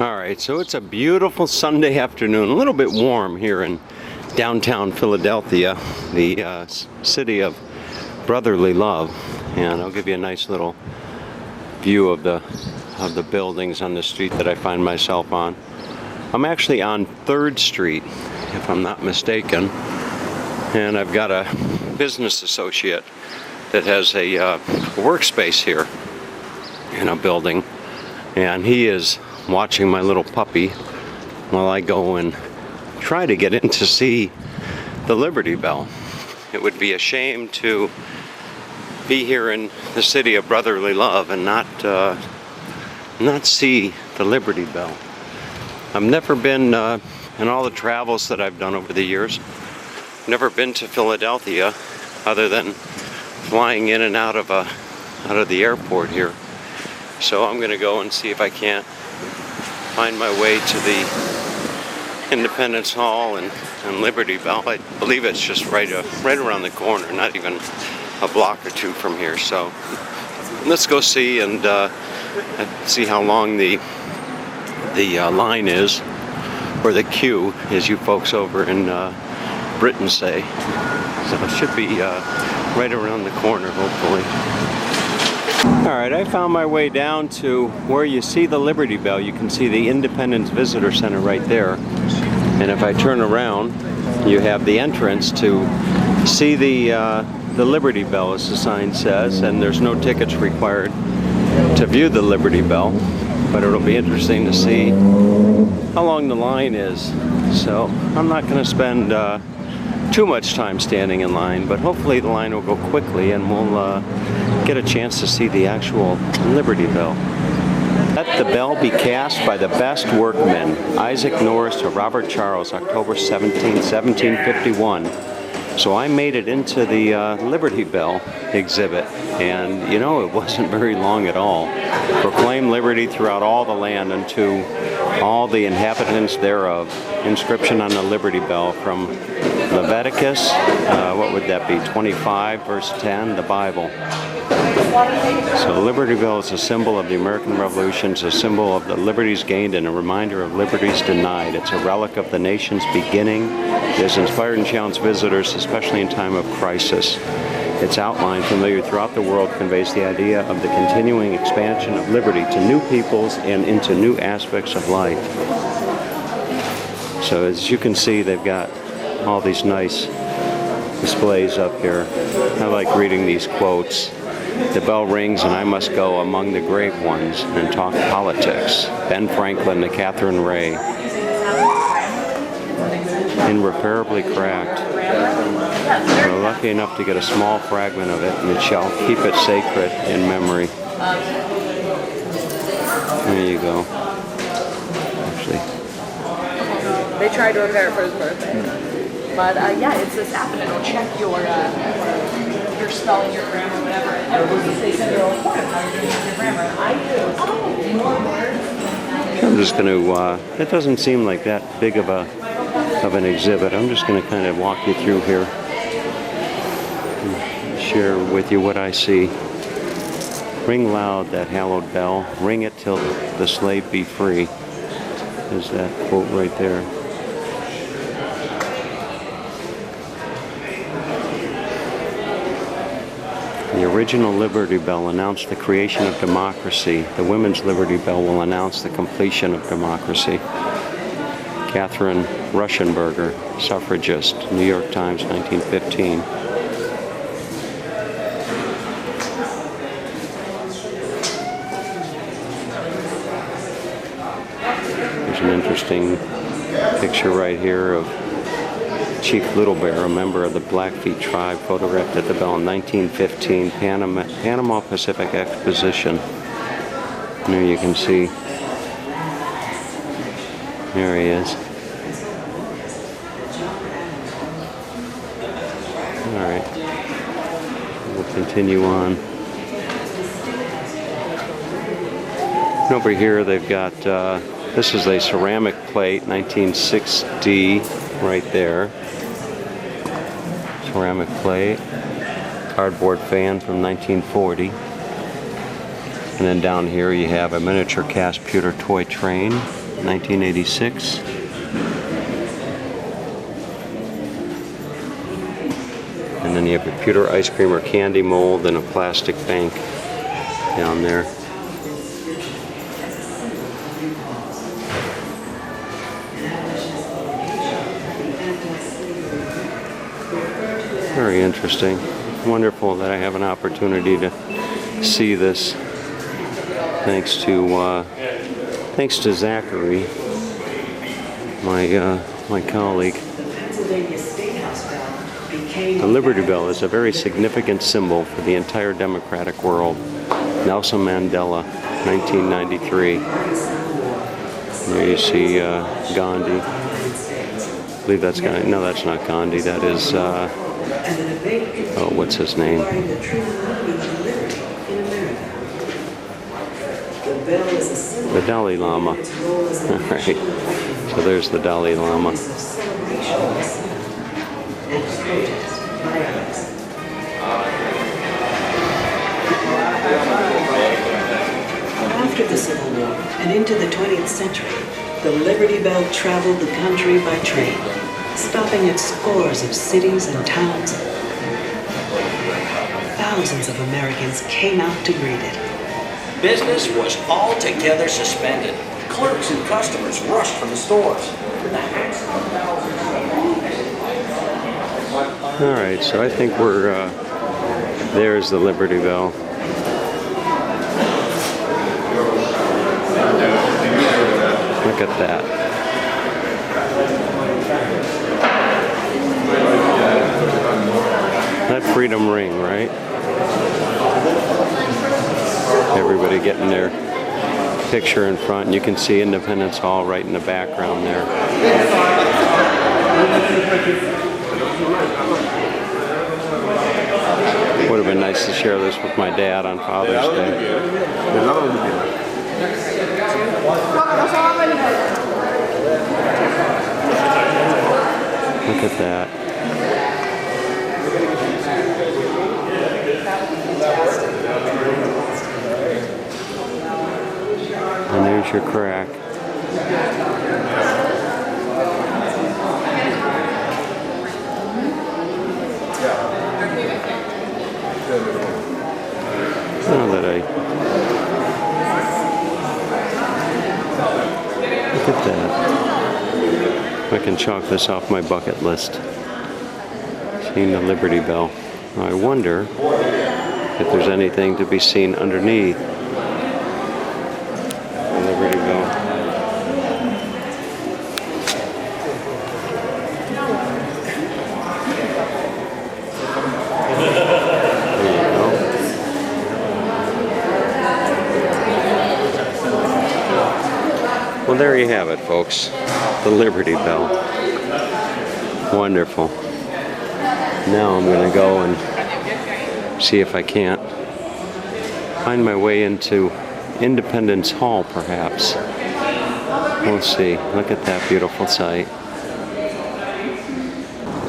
Alright, so it's a beautiful Sunday afternoon, a little bit warm here in downtown Philadelphia, the city of brotherly love. And I'll give you a nice little view of the buildings on the street that I find myself on. I'm actually on 3rd Street, if I'm not mistaken, and I've got a business associate that has a workspace here in a building, and he is watching my little puppy while I go and try to get in to see the Liberty Bell. It would be a shame to be here in the city of brotherly love and not see the Liberty Bell. I've never been, in all the travels that I've done over the years, never been to Philadelphia other than flying in and out of the airport here. So I'm going to go and see if I can't find my way to the Independence Hall and Liberty Bell. I believe it's just right around the corner, not even a block or two from here. So let's go see and see how long the line is, or the queue, as you folks over in Britain say. So it should be right around the corner, hopefully. Alright, I found my way down to where you see the Liberty Bell. You can see the Independence Visitor Center right there. And if I turn around, you have the entrance to see the Liberty Bell, as the sign says, and there's no tickets required to view the Liberty Bell. But it'll be interesting to see how long the line is. So I'm not going to spend too much time standing in line, but hopefully the line will go quickly and we'll get a chance to see the actual Liberty Bell. Let the bell be cast by the best workmen. Isaac Norris to Robert Charles, October 17, 1751. So I made it into the Liberty Bell exhibit, and you know, it wasn't very long at all. Proclaim liberty throughout all the land unto all the inhabitants thereof. Inscription on the Liberty Bell from Leviticus, what would that be, 25 verse 10, the Bible. So the Liberty Bell is a symbol of the American Revolution, it's a symbol of the liberties gained and a reminder of liberties denied. It's a relic of the nation's beginning. It has inspired and challenged visitors, especially in time of crisis. Its outline, familiar throughout the world, conveys the idea of the continuing expansion of liberty to new peoples and into new aspects of life. So as you can see, they've got all these nice displays up here. I like reading these quotes. The bell rings and I must go among the great ones and talk politics. Ben Franklin to Catherine Ray. Irreparably cracked. We're lucky enough to get a small fragment of it, and it shall keep it sacred in memory. There you go. Actually, they tried to repair it for his birthday, but yeah, it's this app and it'll check your spelling, your grammar, whatever. And they send you a report of how you're doing your grammar. And I use more words. I'm just going to. It doesn't seem like that big of an exhibit. I'm just going to kind of walk you through here and share with you what I see. Ring loud that hallowed bell. Ring it till the slave be free. There's that quote right there. The original Liberty Bell announced the creation of democracy. The Women's Liberty Bell will announce the completion of democracy. Catherine Ruschenberger, suffragist, New York Times, 1915. There's an interesting picture right here of Chief Little Bear, a member of the Blackfeet tribe, photographed at the Bell in 1915 Panama Pacific Exposition. And there you can see. There he is. Alright. We'll continue on. And over here they've got, this is a ceramic plate, 1960, right there. Ceramic plate. Cardboard fan from 1940. And then down here you have a miniature cast pewter toy train. 1986. And then you have a pewter ice cream or candy mold and a plastic bank down there. Very interesting. Wonderful that I have an opportunity to see this. Thanks to Zachary, my colleague. The Liberty Bell is a very significant symbol for the entire democratic world. Nelson Mandela, 1993. There you see Gandhi. I believe that's Gandhi. No, that's not Gandhi. That is, oh, what's his name? The Dalai Lama. All right. So there's the Dalai Lama. After the Civil War and into the 20th century, the Liberty Bell traveled the country by train, stopping at scores of cities and towns. Thousands of Americans came out to greet it. Business was altogether suspended. Clerks and customers rushed from the stores. All right, so I think we're, there's the Liberty Bell. Look at that. That freedom ring, right? Everybody getting their picture in front. And you can see Independence Hall right in the background there. Would have been nice to share this with my dad on Father's Day. Look at that. And there's your crack. Now that look at that. I can chalk this off my bucket list. Seeing the Liberty Bell. Now I wonder if there's anything to be seen underneath the Liberty Bell. Well, there you have it, folks. The Liberty Bell. Wonderful. Now I'm going to go and see if I can't find my way into Independence Hall, perhaps. We'll see. Look at that beautiful sight.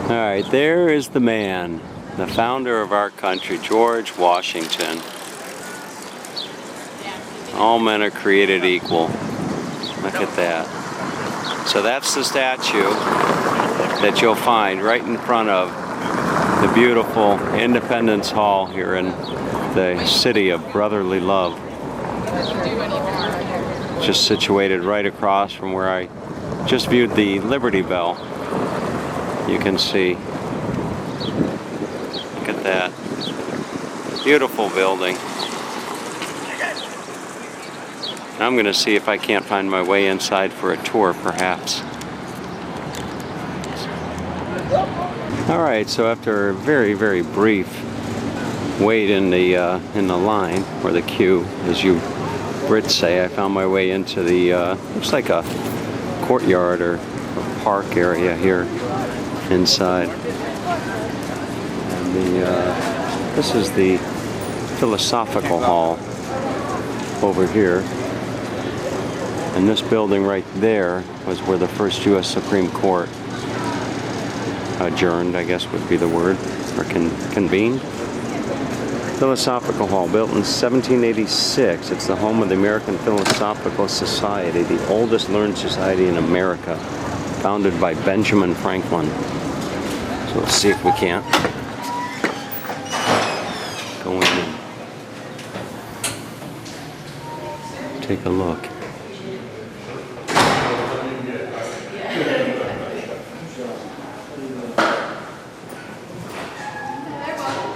All right, there is the man, the founder of our country, George Washington. All men are created equal. Look at that. So that's the statue that you'll find right in front of the beautiful Independence Hall here in the city of brotherly love. Just situated right across from where I just viewed the Liberty Bell. You can see. Look at that. Beautiful building. I'm going to see if I can't find my way inside for a tour, perhaps. All right, so after a very, very brief wait in the line, or the queue, as you Brits say, I found my way into the, looks like a courtyard or a park area here inside. And this is the Philosophical Hall over here. And this building right there was where the first U.S. Supreme Court adjourned, I guess would be the word, or convened. Philosophical Hall, built in 1786. It's the home of the American Philosophical Society, the oldest learned society in America, founded by Benjamin Franklin. So let's see if we can't go in and take a look.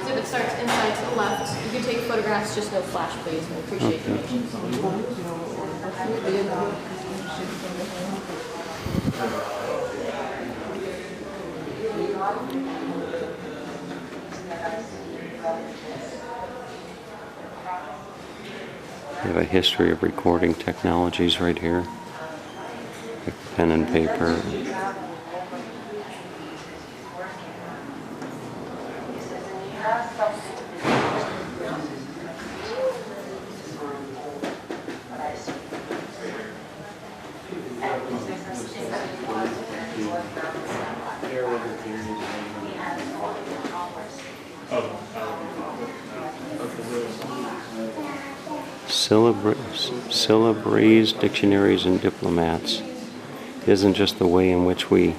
Exhibit starts inside to the left. You can take photographs, just no flash, please. We appreciate your patience. We have a history of recording technologies right here. Like pen and paper. Syllabries, dictionaries, and diplomats. It isn't just the way in which he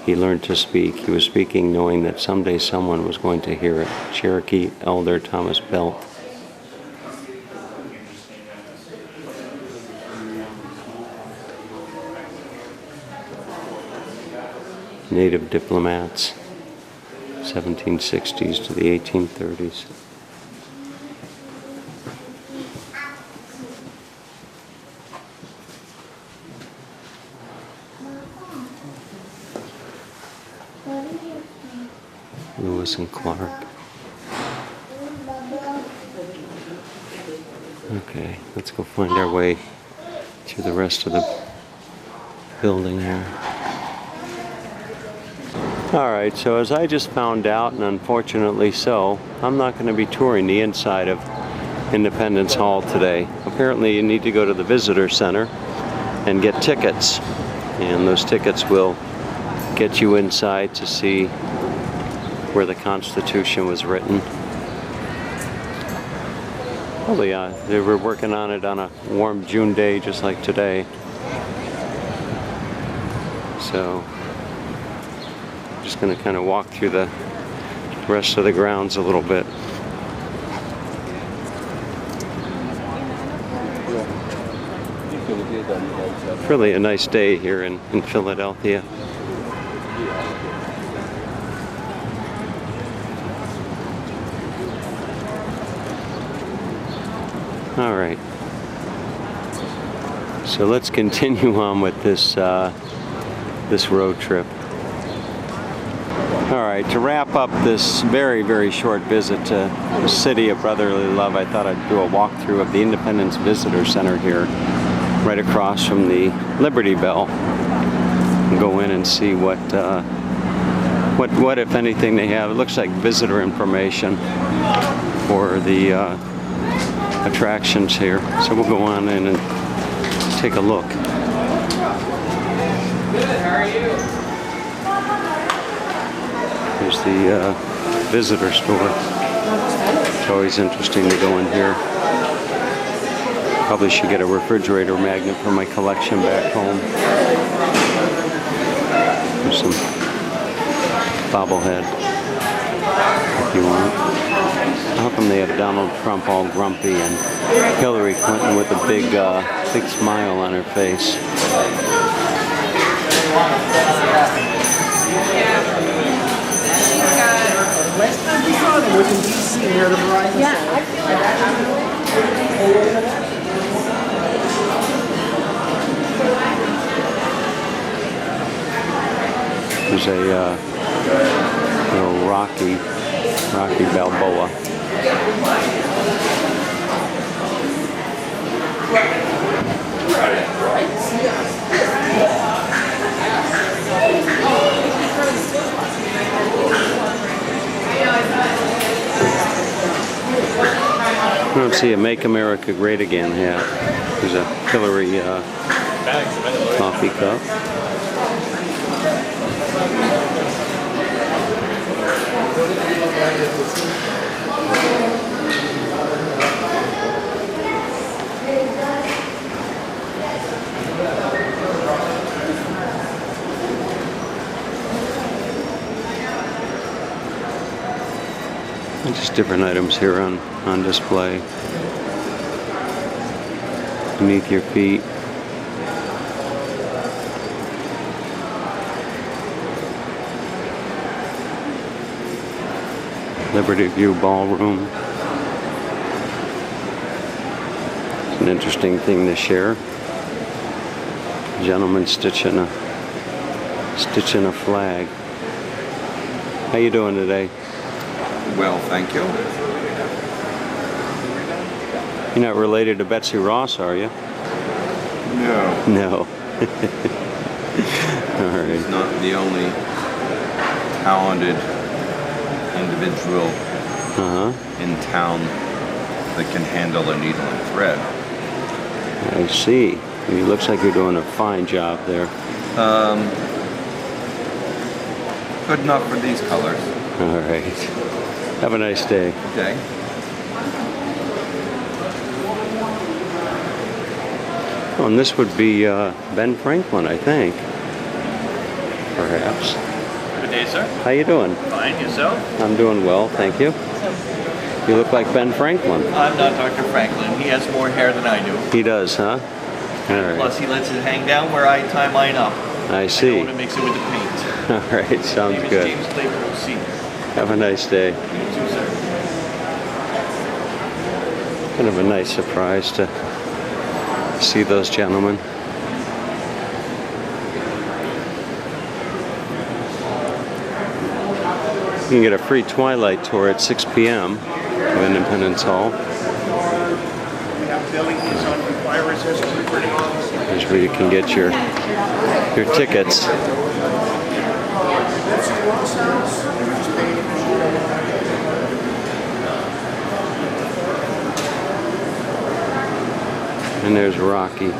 learned to speak. He was speaking knowing that someday someone was going to hear it. Cherokee Elder Thomas Belt. Native diplomats, 1760s to the 1830s. Lewis and Clark. Okay, let's go find our way to the rest of the building here. Alright, so as I just found out, and unfortunately so, I'm not going to be touring the inside of Independence Hall today. Apparently you need to go to the visitor center and get tickets, and those tickets will get you inside to see where the Constitution was written. Probably they were working on it on a warm June day just like today. So I'm just going to kind of walk through the rest of the grounds a little bit. Really a nice day here in Philadelphia. All right, so let's continue on with this this road trip. All right, to wrap up this very, very short visit to the city of brotherly love, I thought I'd do a walkthrough of the Independence Visitor Center here, right across from the Liberty Bell, and go in and see what if anything they have. It looks like visitor information for the attractions here. So we'll go on in and take a look. Here's the visitor store. It's always interesting to go in here. Probably should get a refrigerator magnet for my collection back home. There's some bobblehead if you want. How come they have Donald Trump all grumpy and Hillary Clinton with a big smile on her face? Last time we saw them was in DC near the Verizon Yeah, store. I feel like There's a little Rocky Balboa. I don't see a Make America Great Again hat. There's a Hillary coffee cup. And just different items here on display. Beneath your feet. Liberty View Ballroom. It's an interesting thing to share. Gentleman stitching a flag. How you doing today? Well, thank you. You're not related to Betsy Ross, are you? No. No. All right. He's not the only talented individual in town that can handle a needle and thread. I see. It looks like you're doing a fine job there. Good enough for these colors. All right. Have a nice day. Okay. Oh, and this would be Ben Franklin, I think. Perhaps. Good day, sir. How you doing? Fine, yourself? I'm doing well, thank you. You look like Ben Franklin. I'm not Dr. Franklin. He has more hair than I do. He does, huh? All right. Plus, he lets it hang down where I tie mine up. I I see. don't want to mix it with the paint. All right, sounds Name is good. James Claypool Sr. Have a nice day. You too, sir. Kind of a nice surprise to see those gentlemen. You can get a free twilight tour at 6 p.m. of Independence Hall. We have buildings on fire resistant pretty. Here's where you can get your tickets. And there's Rocky.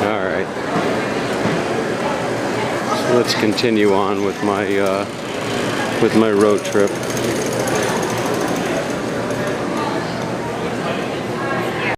All right. So let's continue on with my road trip.